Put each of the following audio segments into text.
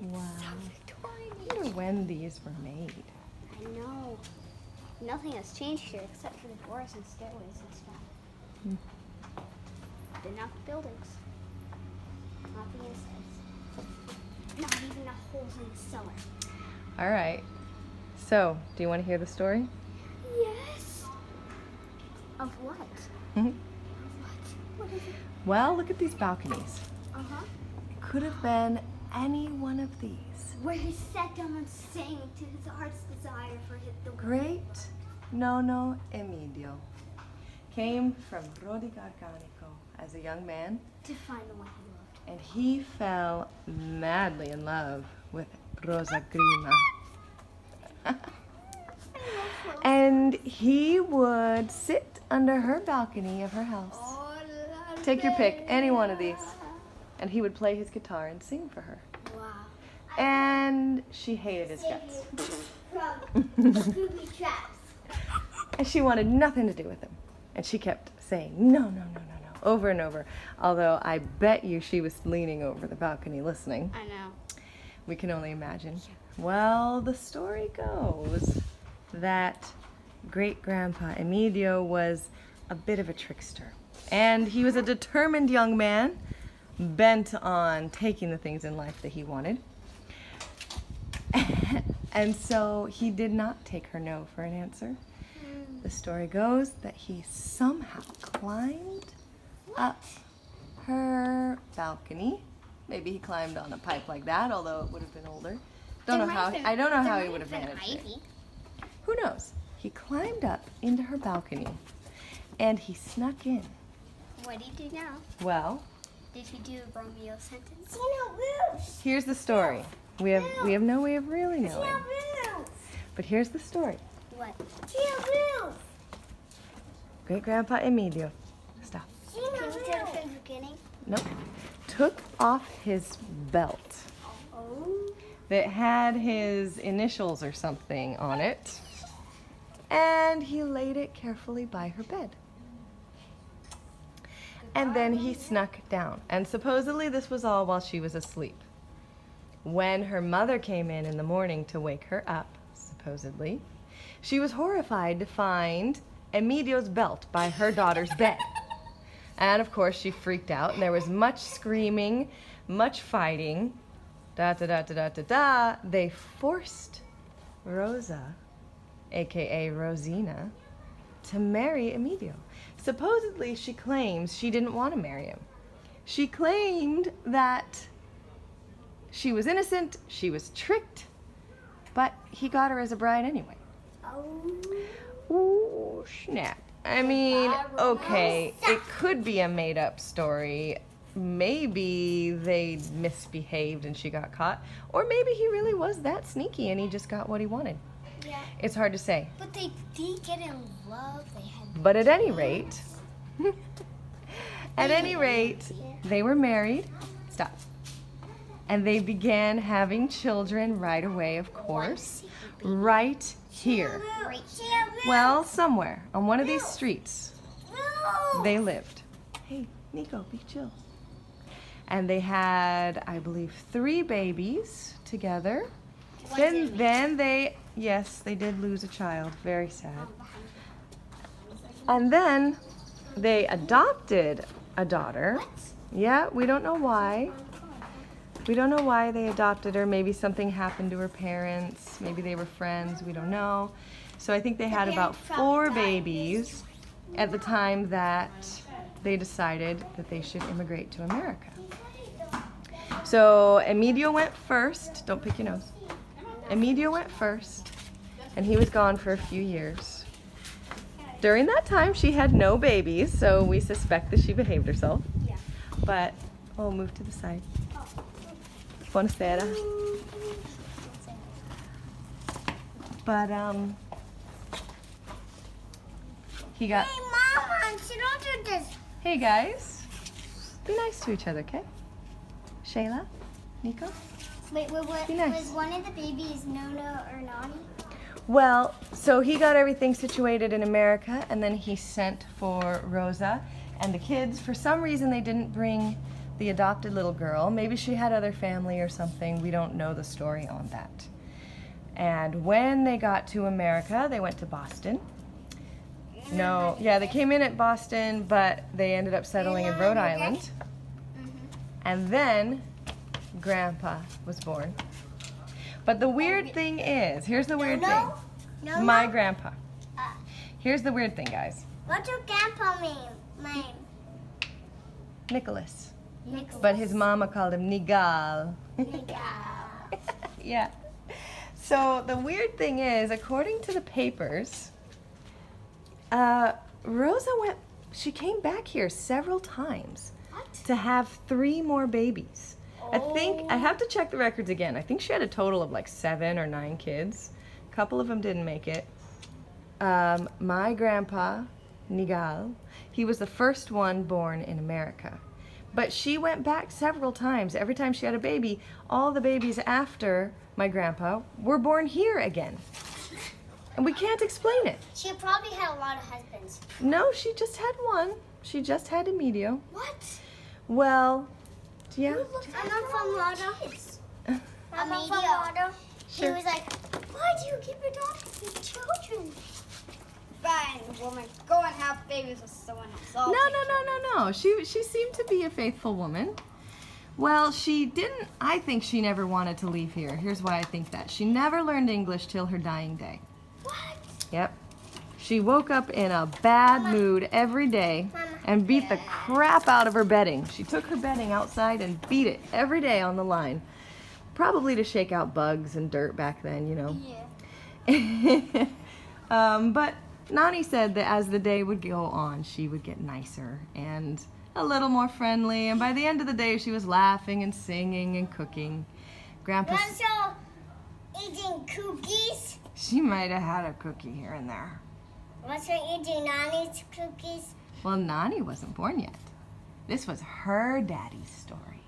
Wow. So Victorian. I wonder when these were made. I know. Nothing has changed here except for the doors and stairways and stuff. Hmm. But not the buildings. Not the insides. Not even the holes in the cellar. All right. So, do you want to hear the story? Yes. Of what? Mm-hmm. Of what? What is it? Well, look at these balconies. Uh-huh. It could have been any one of these. Where he sat down and sang to his heart's desire for the Great Nono Emilio came from Rodi Garganico as a young man, to find the one he loved. and he fell madly in love with Rosa Grima. And he would sit under her balcony of her house. Take your pick, any one of these. And he would play his guitar and sing for her. Wow. And she hated his guts. From Scooby Traps. And she wanted nothing to do with him. And she kept saying, no, no, no, no, no, over and over. Although I bet you she was leaning over the balcony listening. I know. We can only imagine. Well, the story goes that great-grandpa Emilio was a bit of a trickster. And he was a determined young man, bent on taking the things in life that he wanted. And so he did not take her no for an answer. The story goes that he somehow climbed up her balcony. Maybe he climbed on a pipe like that, although it would have been older. I don't know how he would have managed it. Who knows? He climbed up into her balcony and he snuck in. What did he do now? Well, Did he do a Romeo sentence? here's the story. We have no way of really knowing. But here's the story. What? Great-grandpa Emilio, stop. Can you tell it from the beginning? Nope. Took off his belt Oh. that had his initials or something on it, and he laid it carefully by her bed. And then he snuck down. And supposedly this was all while she was asleep. When her mother came in the morning to wake her up, supposedly, she was horrified to find Emilio's belt by her daughter's bed. And of course she freaked out, and there was much screaming, much fighting. Da da da da da da da. They forced Rosa, aka Rosina, to marry Emilio. Supposedly she claims she didn't want to marry him. She claimed that she was innocent, she was tricked, but he got her as a bride anyway. Oh. Ooh, snap. I mean, okay, it could be a made-up story. Maybe they misbehaved and she got caught. Or maybe he really was that sneaky and he just got what he wanted. Yeah. It's hard to say. But they did get in love. They had. But at any rate, they were married. Stop. And they began having children right away, of course. Right here. Right. Well, somewhere on one of these streets, they lived. Hey, Nico, be chill. And they had, I believe, 3 babies together. Then they, yes, they did lose a child. Very sad. And then they adopted a daughter. Yeah, we don't know why. We don't know why they adopted her. Maybe something happened to her parents. Maybe they were friends. We don't know. So I think they had about 4 babies at the time that they decided that they should immigrate to America. So Emilio went first. Don't pick your nose. Emilio went first, and he was gone for a few years. During that time, she had no babies, so we suspect that she behaved herself. Yeah. But, oh, move to the side. Buonasera. But, he got... Hey, Mama, don't do this. Hey, guys. Be nice to each other, okay? Shayla? Nico? Wait, Be nice. was one of the babies Nona or Nani? Well, so he got everything situated in America, and then he sent for Rosa and the kids. For some reason, they didn't bring the adopted little girl. Maybe she had other family or something. We don't know the story on that. And when they got to America, they went to Boston. No, yeah, they came in at Boston, but they ended up settling in Rhode Island. And then Grandpa was born. But the weird thing is, here's the weird thing. My grandpa. Here's the weird thing, guys. What's your grandpa name? Nicholas. But his mama called him Nigal. Yeah. So the weird thing is, according to the papers, Rosa she came back here several times to have 3 more babies. I have to check the records again. I think she had a total of like 7 or 9 kids. A couple of them didn't make it. My grandpa, Nigal, he was the first one born in America. But she went back several times. Every time she had a baby, all the babies after my grandpa were born here again. And we can't explain it. She probably had a lot of husbands. No, she just had one. She just had Emilio. What? Well, yeah. I'm not from Lada. I'm not from Lada. He was like, why do you keep your daughters with children? Fine, woman. Go and have babies with someone else. No. She seemed to be a faithful woman. Well, I think she never wanted to leave here. Here's why I think that. She never learned English till her dying day. What? Yep. She woke up in a bad mood every day and beat the crap out of her bedding. She took her bedding outside and beat it every day on the line. Probably to shake out bugs and dirt back then, you know. Yeah. But Nani said that as the day would go on, she would get nicer and a little more friendly. And by the end of the day, she was laughing and singing and cooking. Grandpa... Also eating cookies. She might have had a cookie here and there. Was she eating Nani's cookies? Well, Nani wasn't born yet. This was her daddy's story.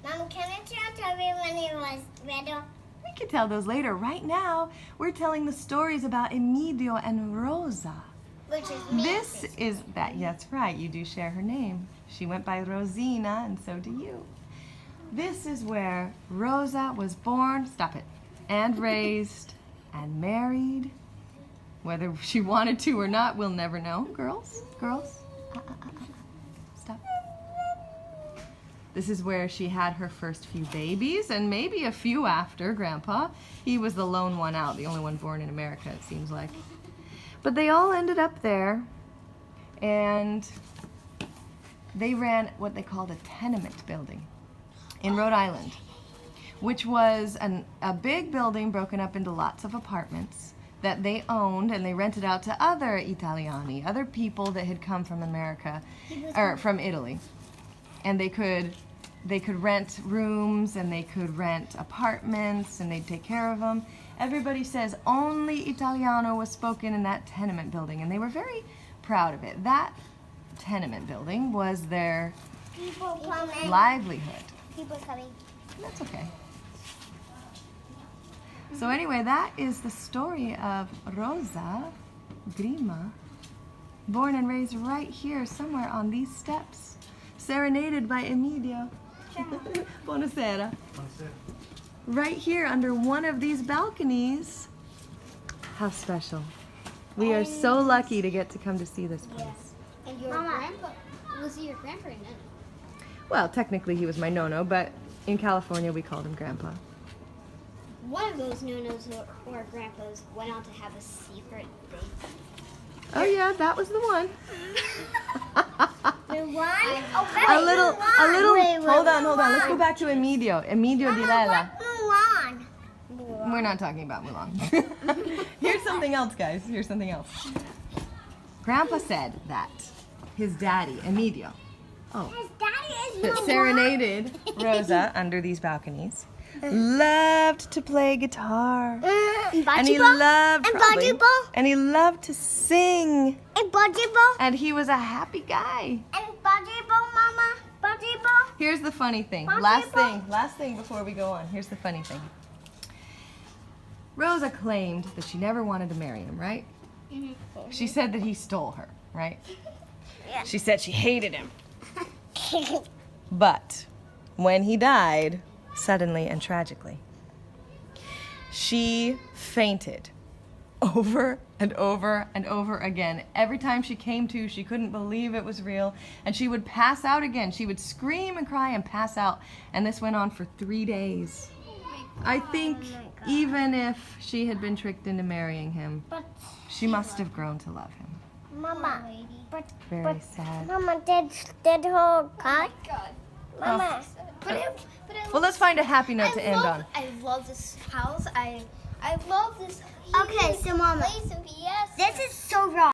Mom, can I tell me when he was little? We could tell those later. Right now, we're telling the stories about Emilio and Rosa. Which is me. This is that. That's right. You do share her name. She went by Rosina, and so do you. This is where Rosa was born. Stop it. And raised and married. Whether she wanted to or not, we'll never know. Girls. Stop. This is where she had her first few babies, and maybe a few after Grandpa. He was the lone one out, the only one born in America, it seems like. But they all ended up there, and they ran what they called a tenement building in Rhode Island, which was a big building broken up into lots of apartments that they owned, and they rented out to other Italiani, other people that had come from America, or from Italy. And they could rent rooms, and they could rent apartments, and they'd take care of them. Everybody says only Italiano was spoken in that tenement building, and they were very proud of it. That tenement building was their livelihood. People coming. That's okay. So anyway, that is the story of Rosa Grima, born and raised right here, somewhere on these steps, serenaded by Emilio. Buonasera. Right here under one of these balconies. How special. We are so lucky to get to come to see this place. And your grandpa, was he your grandpa or no? Well, technically he was my nono, but in California we called him Grandpa. One of those nonos or grandpas went on to have a secret date. Oh yeah, that was the one. The one? A little, hold on. Let's go back to Emilio di Lela. Mulan. We're not talking about Mulan. Here's something else, guys. Here's something else. Grandpa said that his daddy, Emilio, His daddy is that Mulan. serenaded Rosa under these balconies, loved to play guitar. And he loved and he loved to sing. And he was a happy guy. Here's the funny thing. Last thing before we go on. Here's the funny thing. Rosa claimed that she never wanted to marry him, right? She said that he stole her, right? Yeah. She said she hated him. But when he died, suddenly and tragically, she fainted over and over and over again. Every time she came to, she couldn't believe it was real, and she would pass out again. She would scream and cry and pass out, and this went on for 3 days. I think even if she had been tricked into marrying him, But she must have grown to love him. Mama, Very sad. Mama, did her cry? God. Mama, Well, let's find a happy note to end on. I love this house. I love this. Okay, so Mama, place in Vieste. this is so wrong.